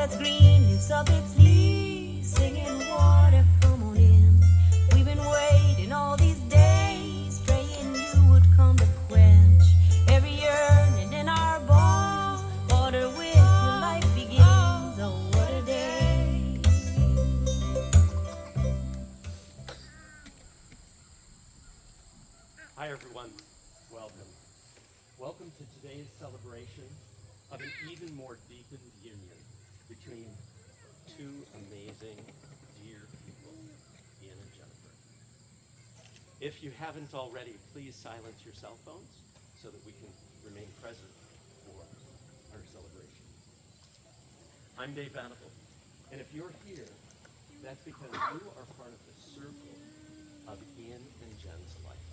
that's green lifts up its leaves, singing water, come on in. We've been waiting all these days, praying you would come to quench every yearning in our bones. Water with your life begins, oh what a day. Hi everyone, welcome. Welcome to today's celebration of an even more deepened union between two amazing, dear people, Ian and Jennifer. If you haven't already, please silence your cell phones so that we can remain present for our celebration. I'm Dave Vanable, and if you're here, that's because you are part of the circle of Ian and Jen's life.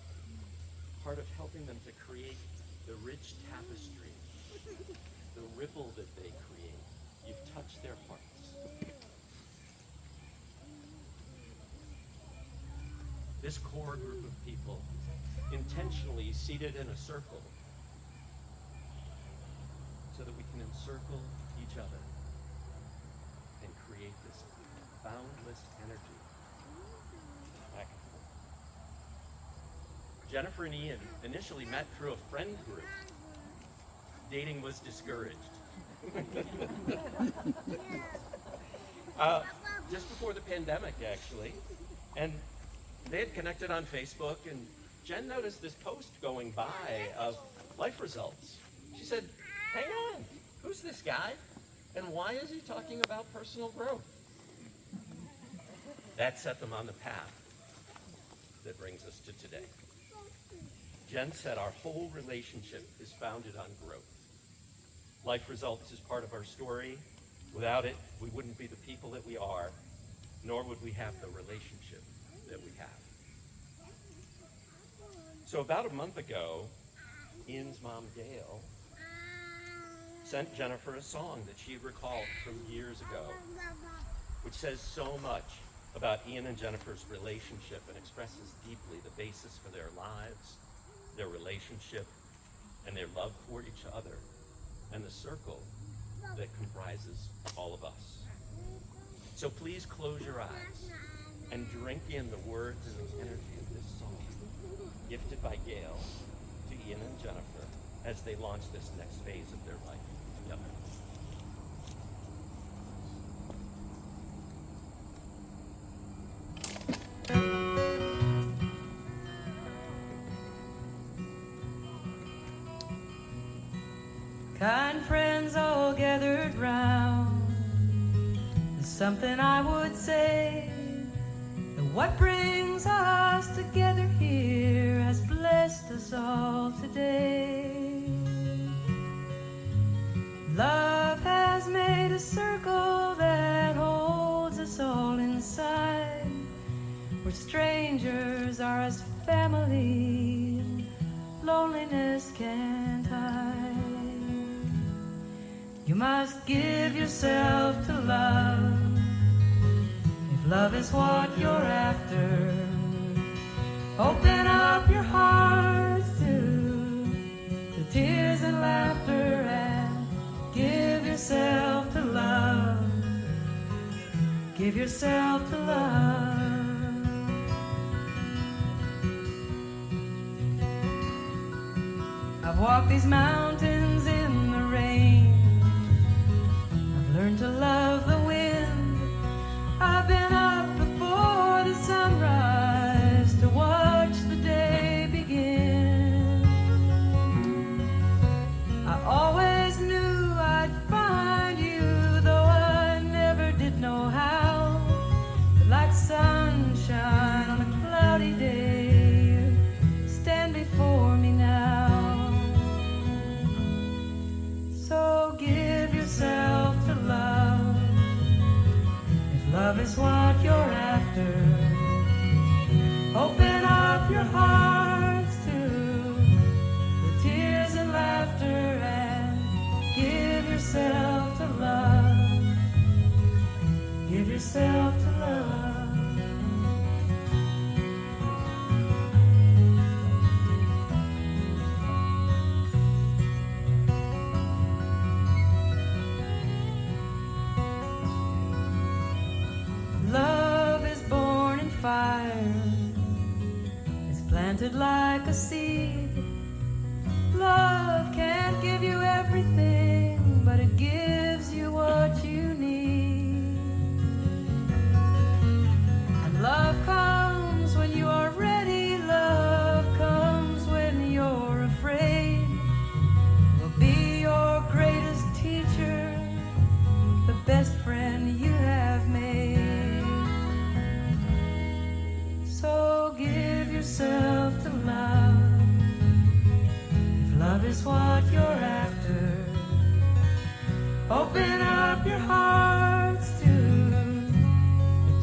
Part of helping them to create the rich tapestry, the ripple that they create. You've touched their hearts. This core group of people, intentionally seated in a circle, so that we can encircle each other and create this boundless energy back and forth. Jennifer and Ian initially met through a friend group. Dating was discouraged. Just before the pandemic, actually. And they had connected on Facebook, and Jen noticed this post going by of life results. She said, hang on, who's this guy? And why is he talking about personal growth? That set them on the path that brings us to today. Jen said our whole relationship is founded on growth. Life Results is part of our story. Without it, we wouldn't be the people that we are, nor would we have the relationship that we have. So about a month ago, Ian's mom, Gail, sent Jennifer a song that she recalled from years ago, which says so much about Ian and Jennifer's relationship and expresses deeply the basis for their lives, their relationship, and their love for each other, and the circle that comprises all of us. So please close your eyes and drink in the words and the energy of this song, gifted by Gail to Ian and Jennifer as they launch this next phase of their life together. Kind friends all gathered round, there's something I would say, that what brings us together here has blessed us all today. Love has made a circle that holds us all inside, where strangers are as family and loneliness can't hide. You must give yourself to love, if love is what you're after. Open up your hearts to the tears and laughter, and give yourself to love. Give yourself to love. I've walked these mountains in the rain, learn to love the wind. I've been up before the sunrise to watch the day begin. I always knew I'd find you, though I never did know how. But like sunshine on a cloudy day, stand before me now. So give yourself to love, if love is what you're after. Open up your hearts to the tears and laughter, and give yourself to love. Give yourself to love. planted like a seed. Love can't give you everything, but it gives you what you need. And love comes when you are ready. Love comes when you're afraid. Will be your greatest teacher, the best friend you have made. So give yourself to love. If love is what you're after, open up your hearts to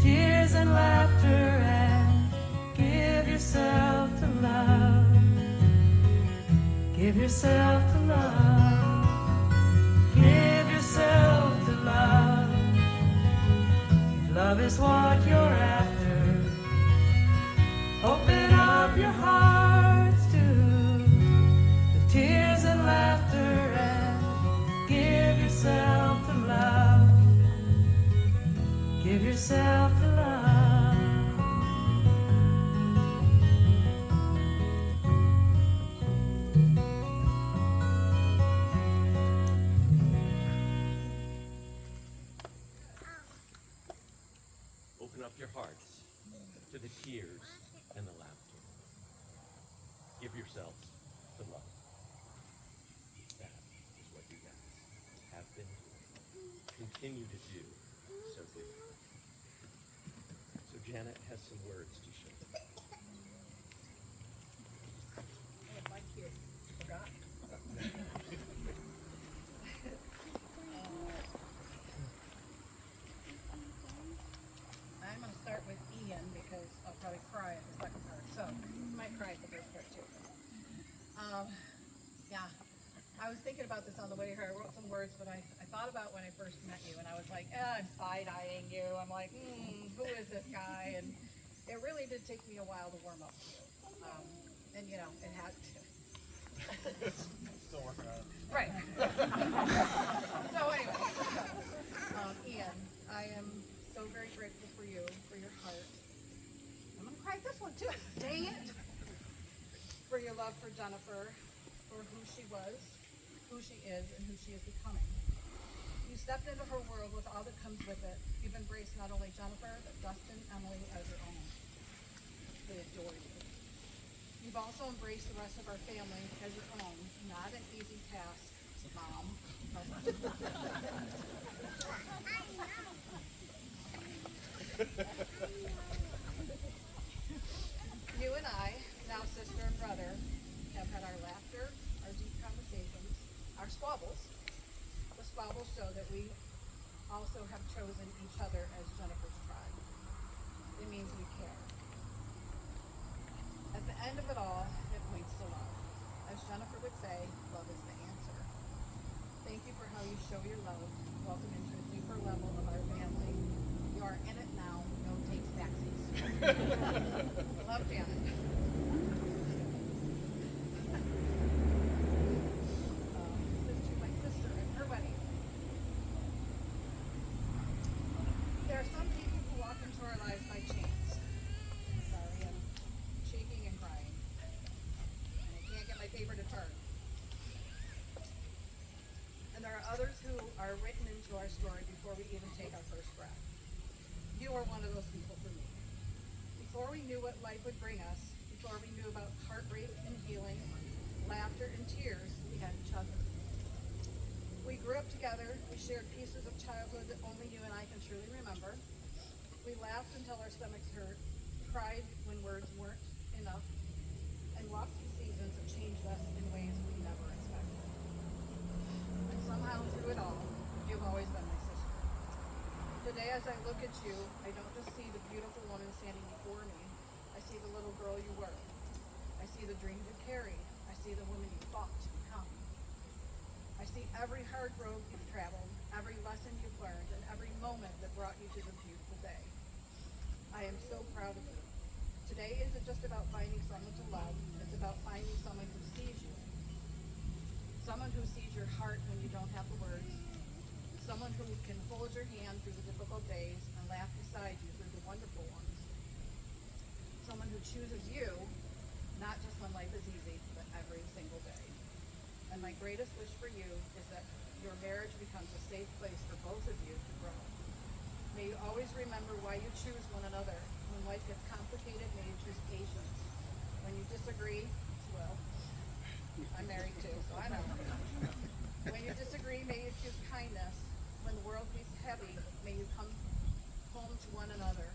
tears and laughter and give yourself to love. Give yourself to love. Give yourself to love. If love is what you're after, open up your hearts to the tears and laughter and give yourself to love. Give yourself to love. Open up your hearts to the tears and the laughter. Give yourselves to love. That is what you guys have been doing. Continue to do so good. So Janet has some words to share. My kid forgot. I'm going to start with Ian because I'll probably cry at the second part. So, I might cry at the first part too. Yeah, I was thinking about this on the way here. I wrote some words, but I thought about when I first met you, and I was like, I'm side-eyeing you. I'm like, who is this guy? And it really did take me a while to warm up to you. And you know, it had to. Still working on it. Right. So anyway, Ian, I am so very grateful for you, for your heart. I'm gonna cry at this one too. Dang it! For your love for Jennifer, for who she was, who she is, and who she is becoming. You stepped into her world with all that comes with it. You've embraced not only Jennifer, but Dustin, Emily as your own. They adore you. You've also embraced the rest of our family as your own. Not an easy task, Mom. You and I, now sister and brother, have had our laughter, our deep conversations, our squabbles. The squabbles show that we also have chosen each other as Jennifer's tribe. It means we care. At the end of it all, it points to love. As Jennifer would say, love is the answer. Thank you for how you show your love. Welcome into a deeper level of our family. You are in it now. No takes backsies. Love, Janet. This is to my sister at her wedding. There are some people who walk into our lives by chance. Sorry, I'm shaking and crying. And I can't get my paper to turn. And there are others who are written into our story before we even take our first breath. You are one of those people for me. Before we knew what life would bring us, before we knew about heartbreak and healing, laughter and tears, we had each other. We grew up together, we shared pieces of childhood that only you and I can truly remember. We laughed until our stomachs hurt, cried when words weren't enough, and walked through seasons that changed us in ways we never expected. And somehow through it all, you've always been my sister. Today as I look at you, I don't just see the beautiful woman standing before me. I see the little girl you were. I see the dreams you carried. I see the woman you fought to become. I see every hard road you've traveled, every lesson you've learned, and every moment that brought you to this beautiful day. I am so proud of you. Today isn't just about finding someone to love, it's about finding someone who sees you. Someone who sees your heart when you don't have the words. Someone who can hold your hand through the difficult days and laugh beside you through the wonderful ones. Someone who chooses you, not when life is easy, but every single day. And my greatest wish for you is that your marriage becomes a safe place for both of you to grow. May you always remember why you choose one another. When life gets complicated, may you choose patience. When you disagree, well, I'm married too, so I know. When you disagree, may you choose kindness. When the world feels heavy, may you come home to one another.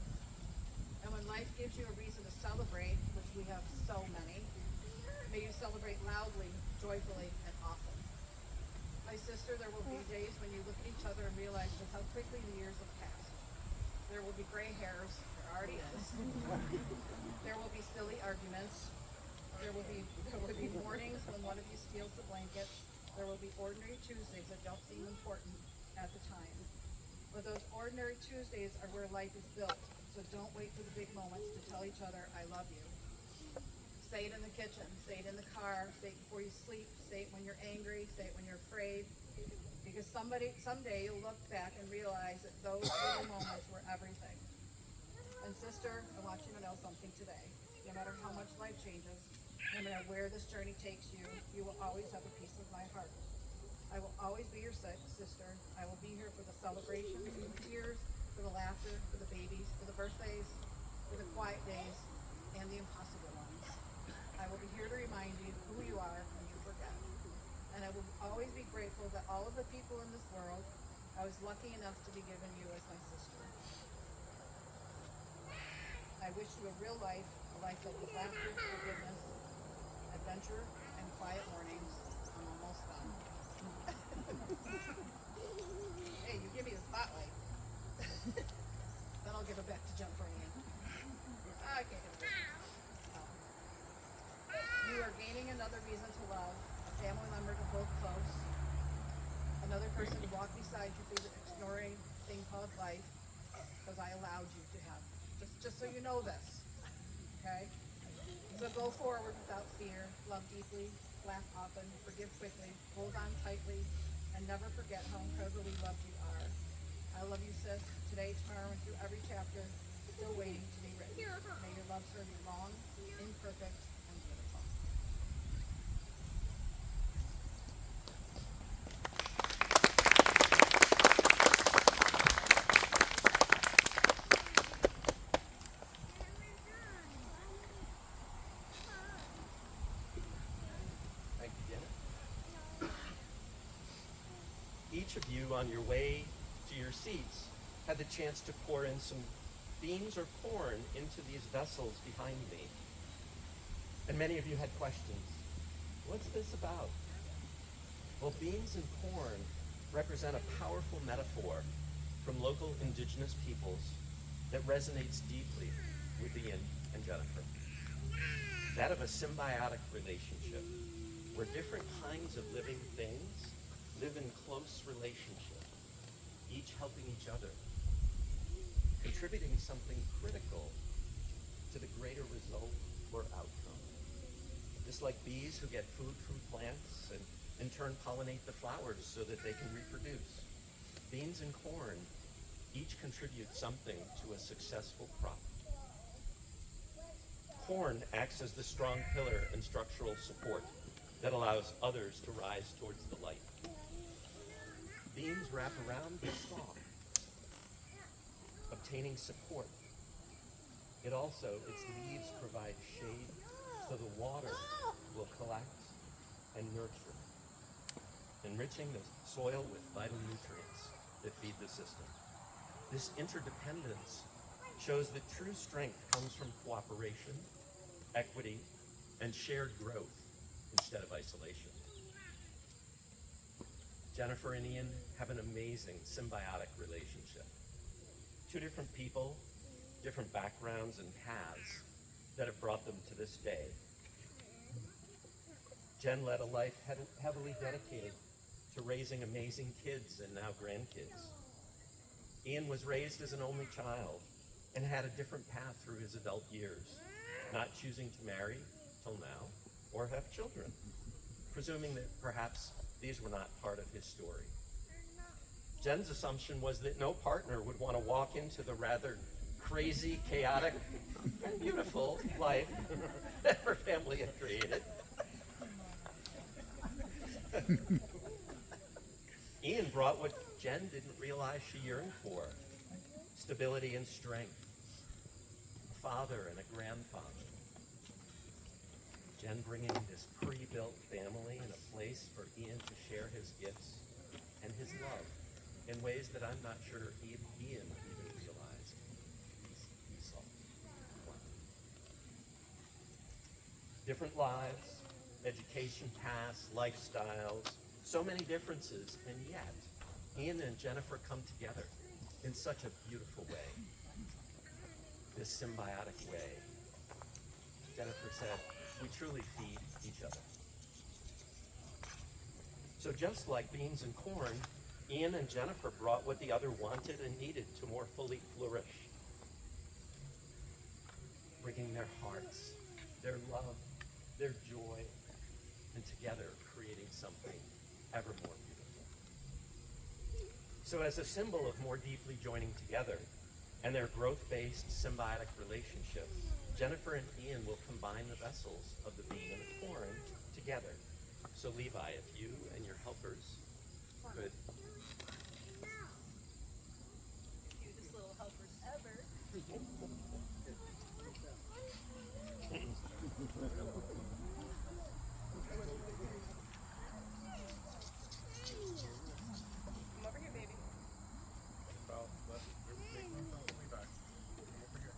And when life gives you a reason to celebrate, which we have so many, may you celebrate loudly, joyfully, and often. My sister, there will be days when you look at each other and realize just how quickly the years have passed. There will be gray hairs, there already is. There will be silly arguments. There will be mornings when one of you steals the blanket. There will be ordinary Tuesdays that don't seem important at the time. But those ordinary Tuesdays are where life is built. So don't wait for the big moments to tell each other, I love you. Say it in the kitchen, say it in the car, say it before you sleep, say it when you're angry, say it when you're afraid. Because someday you'll look back and realize that those little moments were everything. And sister, I want you to know something today. No matter how much life changes, no matter where this journey takes you, you will always have a piece of my heart. I will always be your sister. I will be here for the celebrations, for the tears, for the laughter, for the babies, for the birthdays, for the quiet days, and the impossible ones. I will be here to remind you who you are when you forget. And I will always be grateful that all of the people in this world, I was lucky enough to be given you as my sister. I wish you a real life, a life that was laughter, forgiveness, adventure, and quiet mornings. I'm almost done. Hey, you give me the spotlight. Then I'll give it back to Jennifer Ann. I can't give it back. You are gaining another reason to love, a family member to hold close, another person to walk beside you through the extraordinary thing called life, because I allowed you to have. Just so you know this, okay? So go forward without fear, love deeply, laugh often, forgive quickly, hold on tightly, and never forget how incredibly loved you are. I love you, sis, today, tomorrow, and through every chapter, still waiting to be written. May your love serve you long, imperfect, and beautiful. Thank you, Janet. Each of you on your way to your seats had the chance to pour in some beans or corn into these vessels behind me. And many of you had questions. What's this about? Well, beans and corn represent a powerful metaphor from local indigenous peoples that resonates deeply with Ian and Jennifer. That of a symbiotic relationship where different kinds of living things live in close relationship, each helping each other, contributing something critical to the greater result or outcome. Just like bees who get food from plants and in turn pollinate the flowers so that they can reproduce, beans and corn each contribute something to a successful crop. Corn acts as the strong pillar and structural support that allows others to rise towards the light. Beans wrap around the stalk, obtaining support. Its leaves provide shade so the water will collect and nurture, enriching the soil with vital nutrients that feed the system. This interdependence shows that true strength comes from cooperation, equity, and shared growth instead of isolation. Jennifer and Ian have an amazing symbiotic relationship. Two different people, different backgrounds and paths that have brought them to this day. Jen led a life heavily dedicated to raising amazing kids and now grandkids. Ian was raised as an only child and had a different path through his adult years, not choosing to marry till now or have children, presuming that perhaps these were not part of his story. Jen's assumption was that no partner would want to walk into the rather crazy, chaotic, and beautiful life that her family had created. Ian brought what Jen didn't realize she yearned for: stability and strength, a father and a grandfather. Jen bringing this pre-built family and a place for Ian to share his gifts and his love in ways that I'm not sure Ian even realized he saw. Wow. Different lives, education paths, lifestyles, so many differences, and yet Ian and Jennifer come together in such a beautiful way. This symbiotic way. Jennifer said, we truly feed each other. So just like beans and corn, Ian and Jennifer brought what the other wanted and needed to more fully flourish, bringing their hearts, their love, their joy, and together creating something ever more beautiful. So as a symbol of more deeply joining together and their growth-based symbiotic relationship, Jennifer and Ian will combine the vessels of the bean and the corn together. So Levi, if you and your helpers could. Cutest little helpers ever. Come over here, baby. Well, let's take one from way back. Come over here.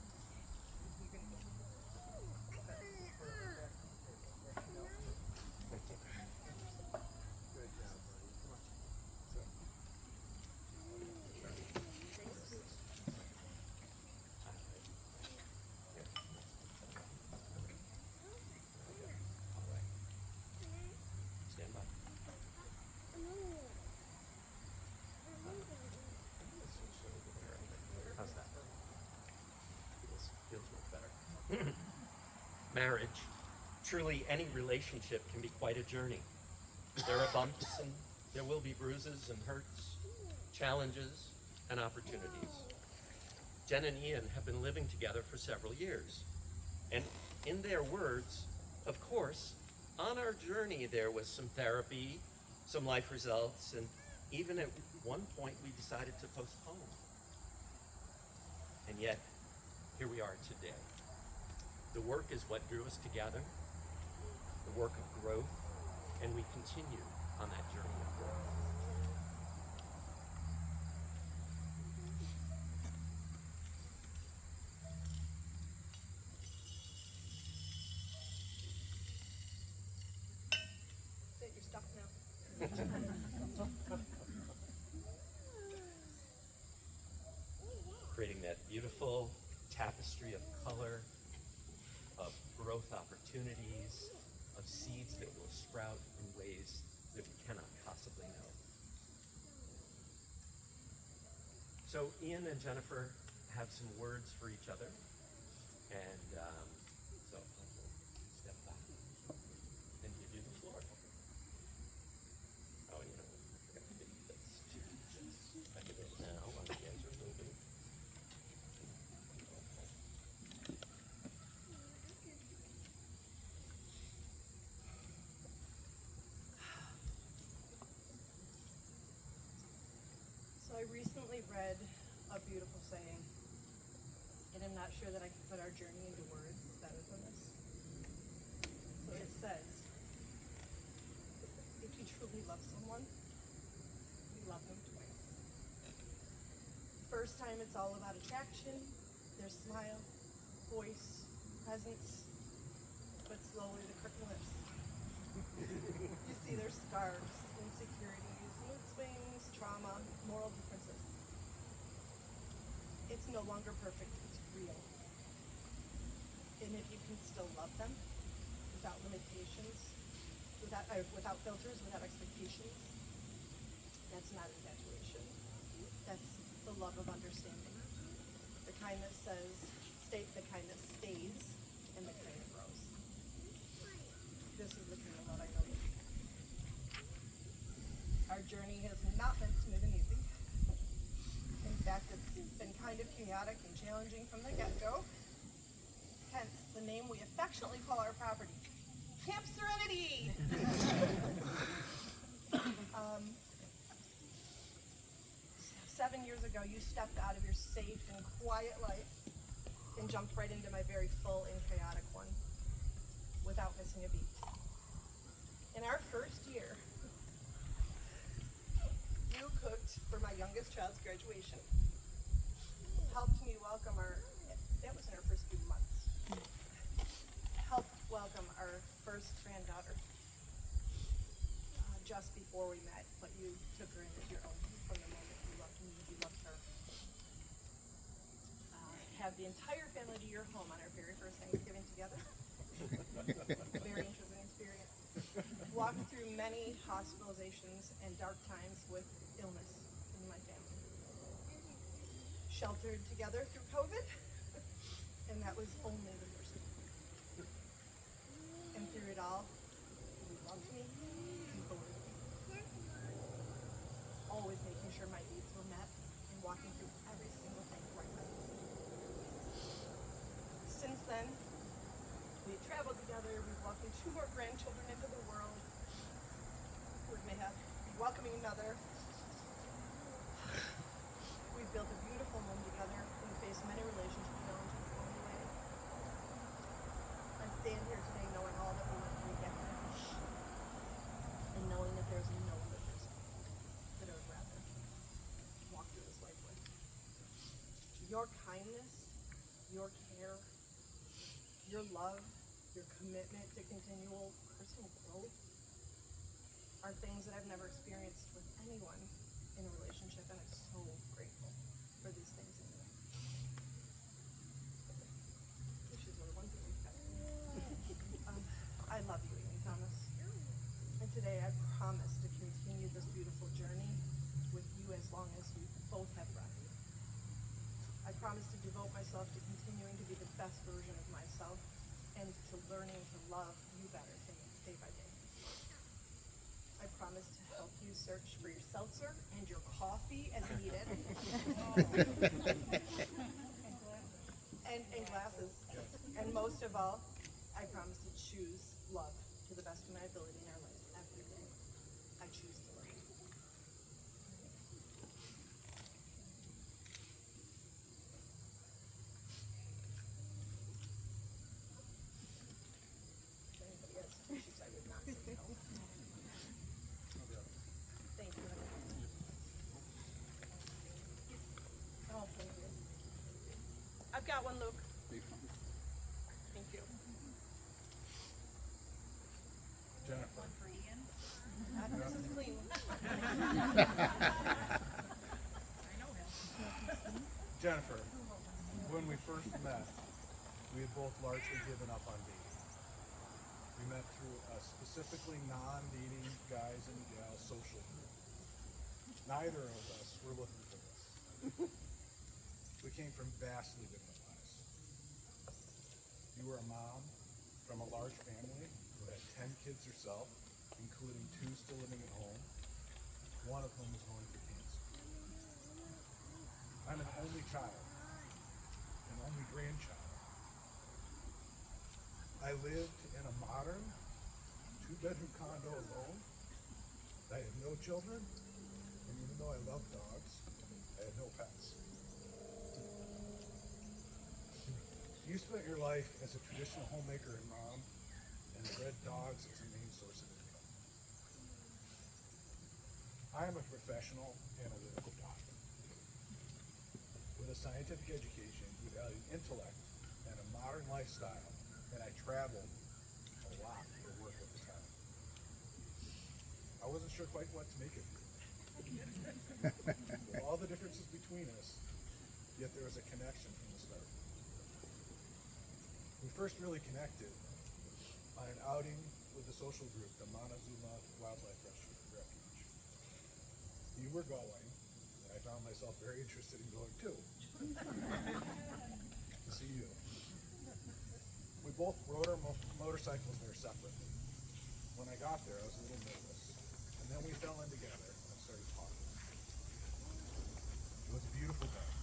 Good job, buddy. Come on. So. Stand by. How's that? Feels much better. Marriage. Truly, any relationship can be quite a journey. There are bumps and there will be bruises and hurts, challenges and opportunities. Jen and Ian have been living together for several years. And in their words, of course, on our journey there was some therapy, some life results, and even at one point we decided to postpone. And yet, here we are today. The work is what drew us together, the work of growth, and we continue on that journey of growth. Sit, you're stuck now. Creating that beautiful tapestry of color, of growth opportunities, of seeds that will sprout in ways that we cannot possibly know. So Ian and Jennifer have some words for each other, and so I'll step back and give you the floor. Oh, you know, I forgot to give you this too. I can do it now while the hands are moving. So I recently read a beautiful saying, and I'm not sure that I can put our journey into words better than this. So it says, if you truly love someone, you love them twice. First time it's all about attraction, their smile, voice, presence, but slowly the curtain lifts. You see their scars, insecurities, mood swings, trauma, moral differences. It's no longer perfect, it's real. And if you can still love them without limitations, without filters, without expectations, that's not infatuation. That's the love of understanding. The kind that says, the kind that stays, and the kind that grows. This is the kind of love I know. Our journey has not been smooth and easy. In fact, fact, it's been kind of chaotic and challenging from the get-go. Hence the name we affectionately call our property, Camp Serenity. 7 years ago, you stepped out of your safe and quiet life and jumped right into my very full and chaotic one without missing a beat. In our first year, you cooked for my youngest child's graduation, helped me welcome that was in our first few months, helped welcome our first granddaughter just before we met, but you took her in as your own from the moment you loved me, you loved her. Have the entire family to your home on our very first Thanksgiving together. Very interesting experience. Walked through many hospitalizations and dark times with illness in my family. Sheltered together through COVID, and that was only the first time. And through it all, you loved me, you believed me. Always making sure my needs were met and walking through every single thing for my friends. Since then, we've traveled together, we've welcomed 2 more grandchildren into the world. We may have welcoming another. We've built a beautiful home together and faced many relationship challenges along the way. I stand here today knowing all that we went through to get here, and knowing that there's no other person that I would rather walk through this life with. Your kindness, your care, your love, your commitment to continual personal growth are things that I've never experienced with anyone in a relationship, and I'm so grateful for these things in me. Dishes are one thing we've got. I love you, Amy Thomas. And today I promise to continue this beautiful journey with you as long as we both have breath. I promise to devote myself to continuing to be the best version of myself and to learning to love you better day by day. I promise to help you search for your seltzer and your coffee as needed. and glasses. And most of all, I promise to choose love to the best of my ability in our life every day. I choose to love you. If anybody has tissues, I would not say no. Thank you. Oh, thank you. I've got one, Luke. Thank you. Jennifer, This is clean. Jennifer, when we first met, we had both largely given up on dating. We met through a specifically non-dating guys and gals social group. Neither of us were looking for this. We came from vastly different lives. You were a mom from a large family who had 10 kids herself, including 2 still living at home, one of whom was going through cancer. I'm an only child, an only grandchild. I lived in a modern 2-bedroom condo alone. I had no children, and even though I love dogs, I had no pets. You spent your life as a traditional homemaker and mom, and bred dogs as a main source of income. I am a professional analytical doctor with a scientific education who valued intellect and a modern lifestyle, and I traveled a lot for work at the time. I wasn't sure quite what to make of you. With all the differences between us, yet there was a connection from the start. We first really connected on an outing with the social group, the Montezuma Wildlife Refuge. You were going, and I found myself very interested in going too. To see you. We both rode our motorcycles there separately. When I got there, I was a little nervous, and then we fell in together and started talking. It was a beautiful day.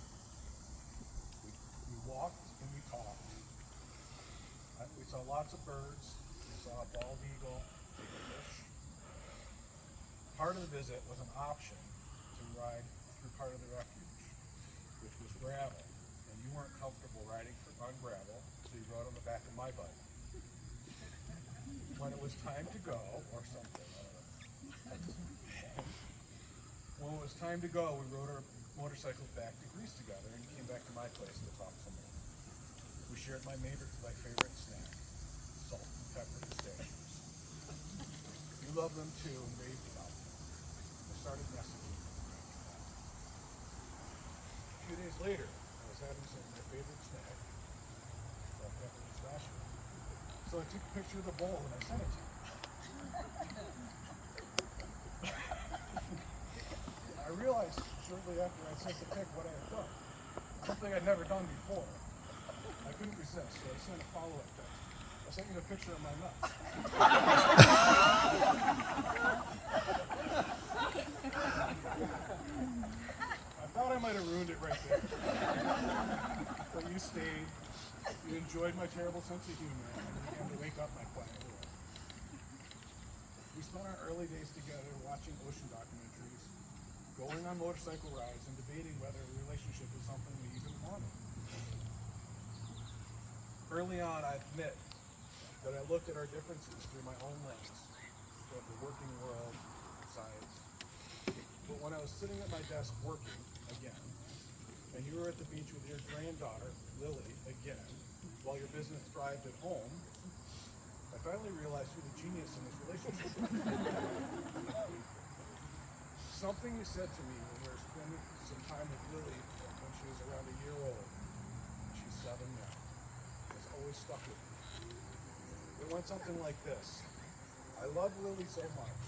lots of birds. We saw a bald eagle take a fish. Part of the visit was an option to ride through part of the refuge, which was gravel. And you weren't comfortable riding on gravel, so you rode on the back of my bike. When it was time to go, or something, I don't know. When it was time to go, we rode our motorcycles back to Greece together and came back to my place to talk some more. We shared my favorite snack, salt and pepper pistachios. You love them too and raved about them. I started messaging you after that. A few days later, I was having some of my favorite snack, salt and pepper pistachios. So I took a picture of the bowl and I sent it to you. I realized shortly after I sent the pic what I had done. Something I'd never done before. I couldn't resist, so I sent a follow-up text. I sent you a picture of my nuts. I thought I might have ruined it right there. But you stayed. You enjoyed my terrible sense of humor and began to wake up my quiet world. We spent our early days together watching ocean documentaries, going on motorcycle rides, and debating whether a relationship was something we even wanted. Early on, I admit that I looked at our differences through my own lens of the working world, science. But when I was sitting at my desk working again, and you were at the beach with your granddaughter, Lily, again, while your business thrived at home, I finally realized who the genius in this relationship was. Something you said to me when we were spending some time with Lily when she was around a year old, and she's 7 now, has always stuck with me. It went something like this. I love Lily so much.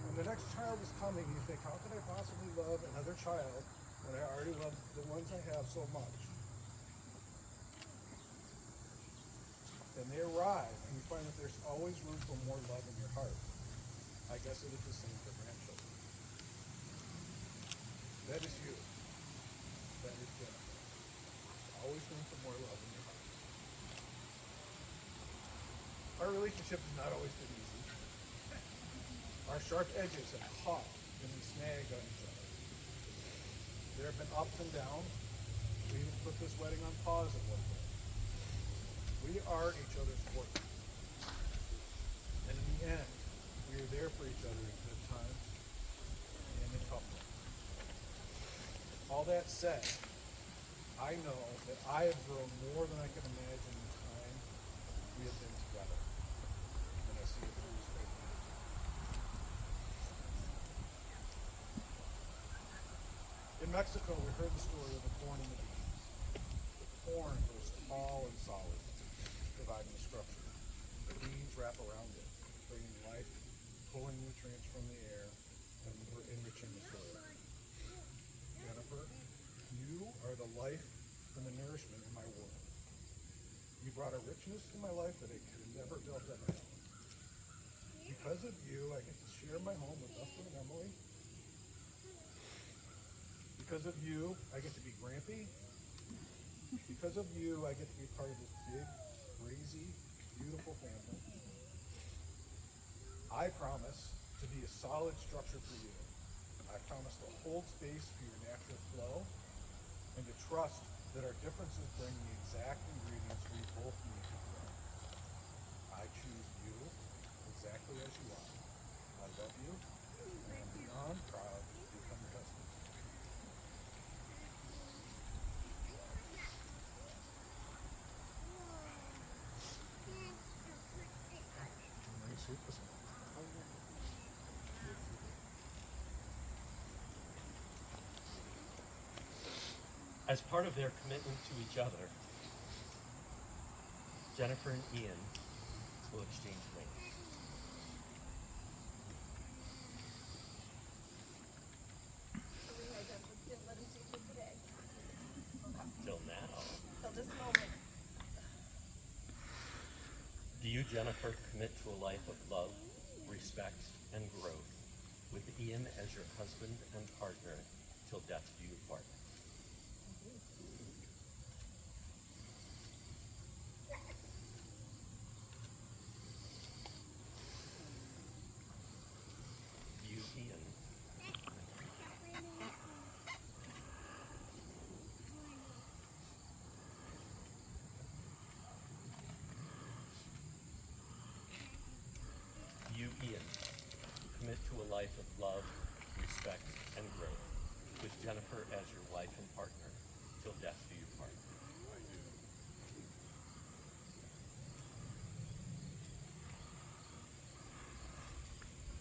When the next child is coming, you think, how could I possibly love another child when I already love the ones I have so much? And they arrive, and you find that there's always room for more love in your heart. I guess it is the same for grandchildren. That is you. That is Jennifer. Always room for more love in your heart. Our relationship has not always been easy. Our sharp edges have caught and we snagged on each other. There have been ups and downs. We even put this wedding on pause at one point. We are each other's work. And in the end, we are there for each other in good times and in tough ones. All that said, I know that I have grown more than I can imagine in the time we have been together. And I see it through this great man. In Mexico, we heard the story of the corn and the beans. The corn grows tall and solid, providing the structure. The beans wrap around it, bringing life, pulling nutrients from the air, and enriching the soil. Jennifer, you are the life and the nourishment in my world. You brought a richness to my life that I could have never built on my own. Because of you, I get to share my home with Dustin and Emily. Because of you, I get to be Grampy. Because of you, I get to be part of this big, crazy, beautiful family. I promise to be a solid structure for you. I promise to hold space for your natural flow and to trust that our differences bring the exact ingredients we both need to grow. I choose you exactly as you are. I love you, and I'm beyond proud to become your husband. As part of their commitment to each other, Jennifer and Ian will exchange rings. Didn't let him see you today. Till now. Till this moment. Do you, Jennifer, commit to a life of love, respect, and growth, with Ian as your husband and partner till death do you part? commit to a life of love, respect, and growth, with Jennifer as your wife and partner, till death do you part.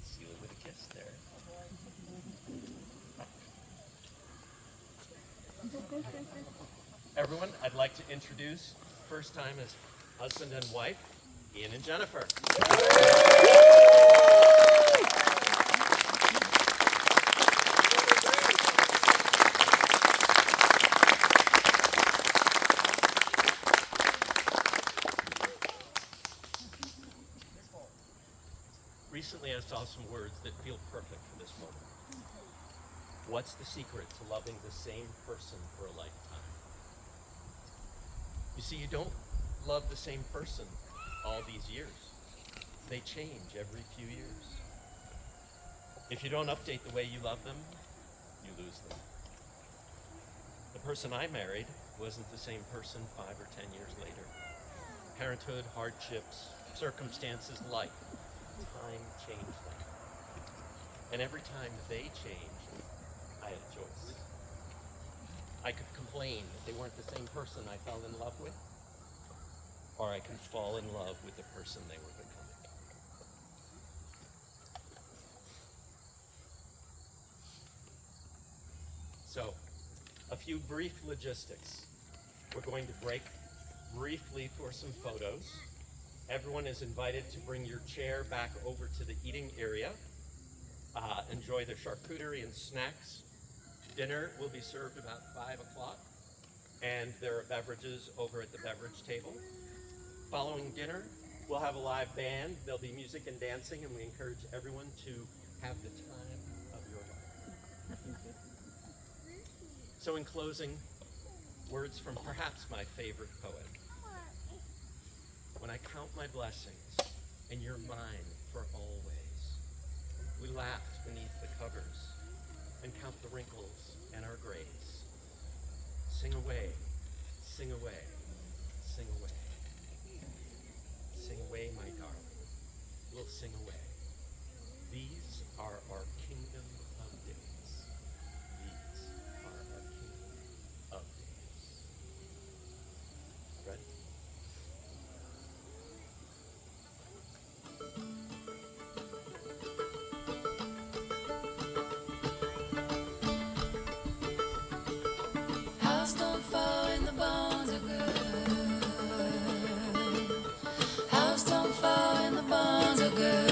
Seal it with a kiss there. Everyone, I'd like to introduce, first time as husband and wife, Ian and Jennifer. Recently, I saw some words that feel perfect for this moment. What's the secret to loving the same person for a lifetime? You see, you don't love the same person all these years. They change every few years. If you don't update the way you love them, you lose them. The person I married wasn't the same person 5 or 10 years later. Parenthood, hardships, circumstances, life, time changed them. And every time they changed, I had a choice. I could complain that they weren't the same person I fell in love with, or I could fall in love with the person they were becoming. So, a few brief logistics. We're going to break briefly for some photos. Everyone is invited to bring your chair back over to the eating area. Enjoy the charcuterie and snacks. Dinner will be served about 5 o'clock, and there are beverages over at the beverage table. Following dinner, we'll have a live band. There'll be music and dancing, and we encourage everyone to have the time of your life. So in closing, words from perhaps my favorite poet. When I count my blessings, and you're mine for always. We laughed beneath the covers and count the wrinkles and our grays. Sing away, sing away, sing away. Sing away, my darling, we'll sing away. These are our kingdom of days. These are our kingdom of days. Ready? House don't fall and the bones are good. House don't fall and the bones are good.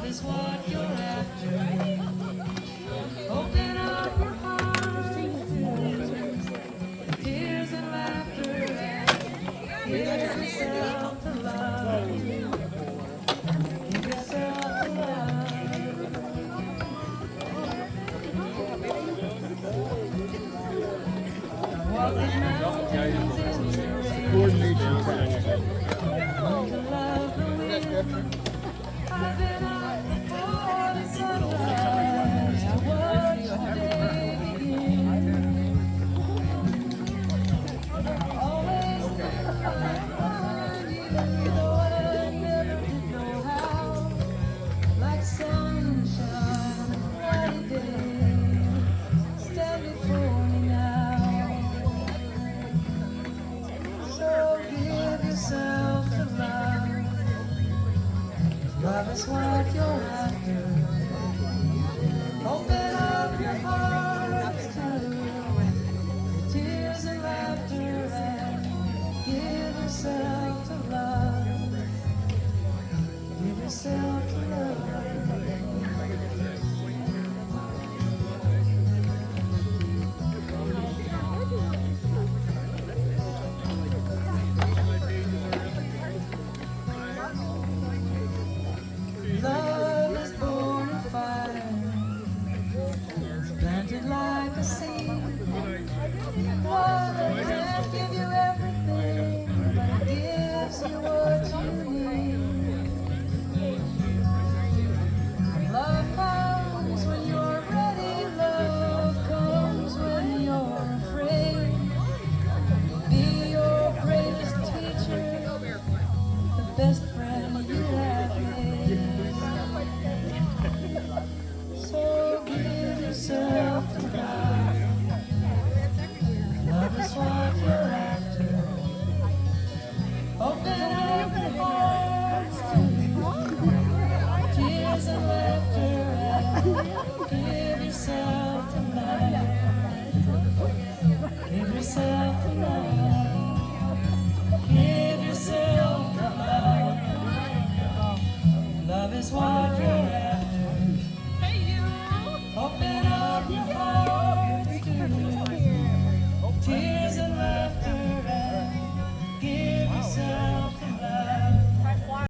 is what you're after. Open up your heart to tears and laughter, and give yourself to love. Give yourself to love. Walk these mountains in the rain. To love the wind. I've been up before the sunrise. I watched the day begin. Always find you, though I never did know how. Like sunshine, a bright day, stand before me now. So give yourself to love. Love is what you're after. Open